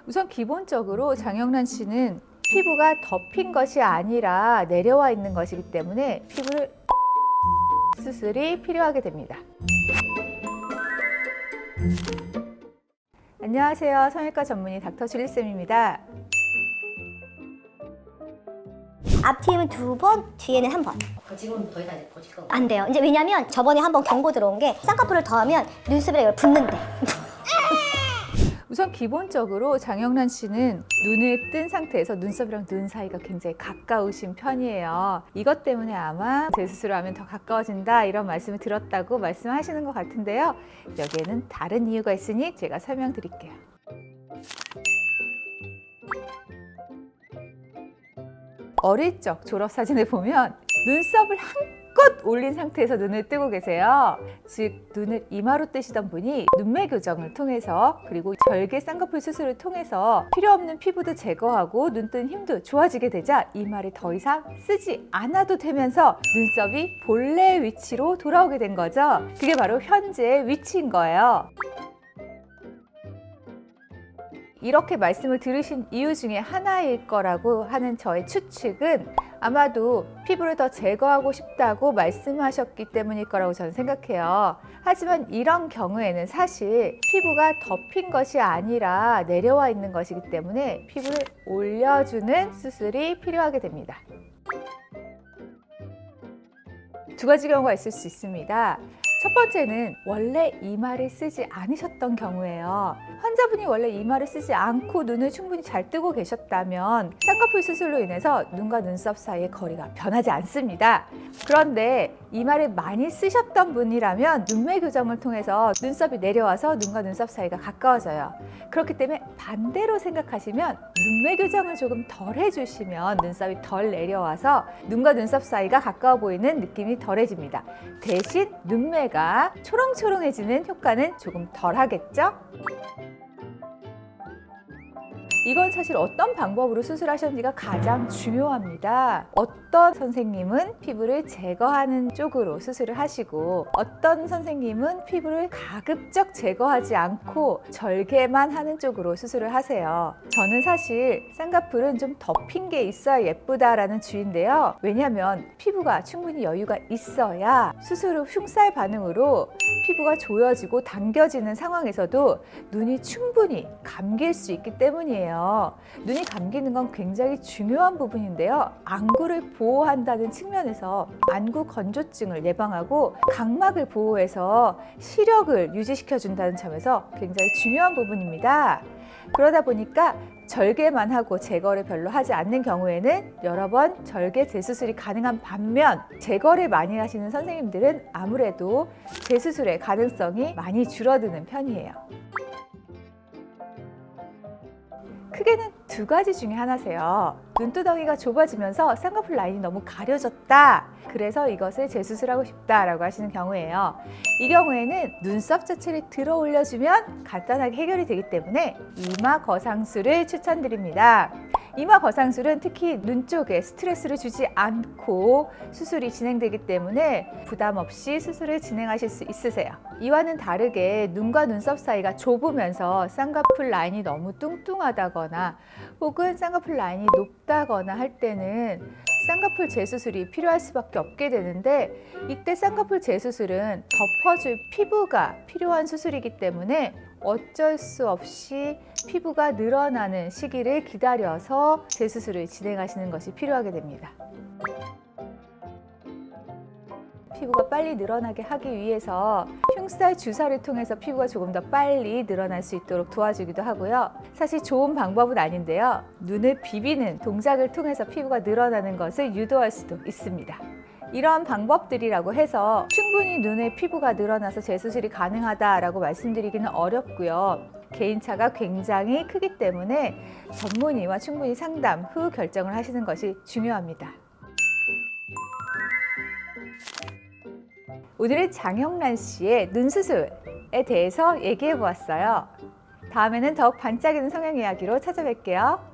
우선 기본적으로 장영란 씨는 피부가 덮인 것이 아니라 내려와 있는 것이기 때문에 피부를 수술이 필요하게 됩니다. 안녕하세요. 성형외과 전문의 닥터 줄리쌤입니다. 앞팀은 2번, 뒤에는 1번. 지금 더 이상 보실 거 안 돼요. 이제 왜냐면 저번에 한번 경고 들어온 게 쌍꺼풀을 더하면 눈썹이랑 이걸 붓는데. 우선 기본적으로 장영란 씨는 눈을 뜬 상태에서 눈썹이랑 눈 사이가 굉장히 가까우신 편이에요. 이것 때문에 아마 재수술을 하면 더 가까워진다 이런 말씀을 들었다고 말씀하시는 것 같은데요. 여기에는 다른 이유가 있으니 제가 설명드릴게요. 어릴 적 졸업사진을 보면 눈썹을 한껏 올린 상태에서 눈을 뜨고 계세요. 즉 눈을 이마로 뜨시던 분이 눈매 교정을 통해서 그리고 절개 쌍꺼풀 수술을 통해서 필요 없는 피부도 제거하고 눈뜬 힘도 좋아지게 되자 이마를 더 이상 쓰지 않아도 되면서 눈썹이 본래 위치로 돌아오게 된 거죠. 그게 바로 현재의 위치인 거예요. 이렇게 말씀을 들으신 이유 중에 하나일 거라고 하는 저의 추측은 아마도 피부를 더 제거하고 싶다고 말씀하셨기 때문일 거라고 저는 생각해요. 하지만 이런 경우에는 사실 피부가 덮인 것이 아니라 내려와 있는 것이기 때문에 피부를 올려주는 수술이 필요하게 됩니다. 두 가지 경우가 있을 수 있습니다. 첫 번째는 원래 이마를 쓰지 않으셨던 경우예요. 환자분이 원래 이마를 쓰지 않고 눈을 충분히 잘 뜨고 계셨다면 쌍꺼풀 수술로 인해서 눈과 눈썹 사이의 거리가 변하지 않습니다. 그런데 이마를 많이 쓰셨던 분이라면 눈매 교정을 통해서 눈썹이 내려와서 눈과 눈썹 사이가 가까워져요. 그렇기 때문에 반대로 생각하시면 눈매 교정을 조금 덜 해주시면 눈썹이 덜 내려와서 눈과 눈썹 사이가 가까워 보이는 느낌이 덜해집니다. 대신 눈매가 초롱초롱해지는 효과는 조금 덜 하겠죠? 이건 사실 어떤 방법으로 수술하셨는지가 가장 중요합니다. 어떤 선생님은 피부를 제거하는 쪽으로 수술을 하시고 어떤 선생님은 피부를 가급적 제거하지 않고 절개만 하는 쪽으로 수술을 하세요. 저는 사실 쌍꺼풀은 좀 덮인 게 있어야 예쁘다라는 주의인데요. 왜냐하면 피부가 충분히 여유가 있어야 수술 후 흉살 반응으로 피부가 조여지고 당겨지는 상황에서도 눈이 충분히 감길 수 있기 때문이에요. 눈이 감기는 건 굉장히 중요한 부분인데요. 안구를 보호한다는 측면에서 안구 건조증을 예방하고 각막을 보호해서 시력을 유지시켜준다는 점에서 굉장히 중요한 부분입니다. 그러다 보니까 절개만 하고 제거를 별로 하지 않는 경우에는 여러 번 절개 재수술이 가능한 반면 제거를 많이 하시는 선생님들은 아무래도 재수술의 가능성이 많이 줄어드는 편이에요. 크게는 두 가지 중에 하나세요. 눈두덩이가 좁아지면서 쌍꺼풀 라인이 너무 가려졌다. 그래서 이것을 재수술하고 싶다라고 하시는 경우예요. 이 경우에는 눈썹 자체를 들어 올려주면 간단하게 해결이 되기 때문에 이마 거상술을 추천드립니다. 이마 거상술은 특히 눈 쪽에 스트레스를 주지 않고 수술이 진행되기 때문에 부담 없이 수술을 진행하실 수 있으세요. 이와는 다르게 눈과 눈썹 사이가 좁으면서 쌍꺼풀 라인이 너무 뚱뚱하다거나 혹은 쌍꺼풀 라인이 높다거나 할 때는 쌍꺼풀 재수술이 필요할 수밖에 없게 되는데 이때 쌍꺼풀 재수술은 덮어줄 피부가 필요한 수술이기 때문에 어쩔 수 없이 피부가 늘어나는 시기를 기다려서 재수술을 진행하시는 것이 필요하게 됩니다. 피부가 빨리 늘어나게 하기 위해서 흉살 주사를 통해서 피부가 조금 더 빨리 늘어날 수 있도록 도와주기도 하고요. 사실 좋은 방법은 아닌데요. 눈을 비비는 동작을 통해서 피부가 늘어나는 것을 유도할 수도 있습니다. 이런 방법들이라고 해서 충분히 눈에 피부가 늘어나서 재수술이 가능하다라고 말씀드리기는 어렵고요. 개인차가 굉장히 크기 때문에 전문의와 충분히 상담 후 결정을 하시는 것이 중요합니다. 오늘은 장영란 씨의 눈수술에 대해서 얘기해 보았어요. 다음에는 더욱 반짝이는 성형 이야기로 찾아뵐게요.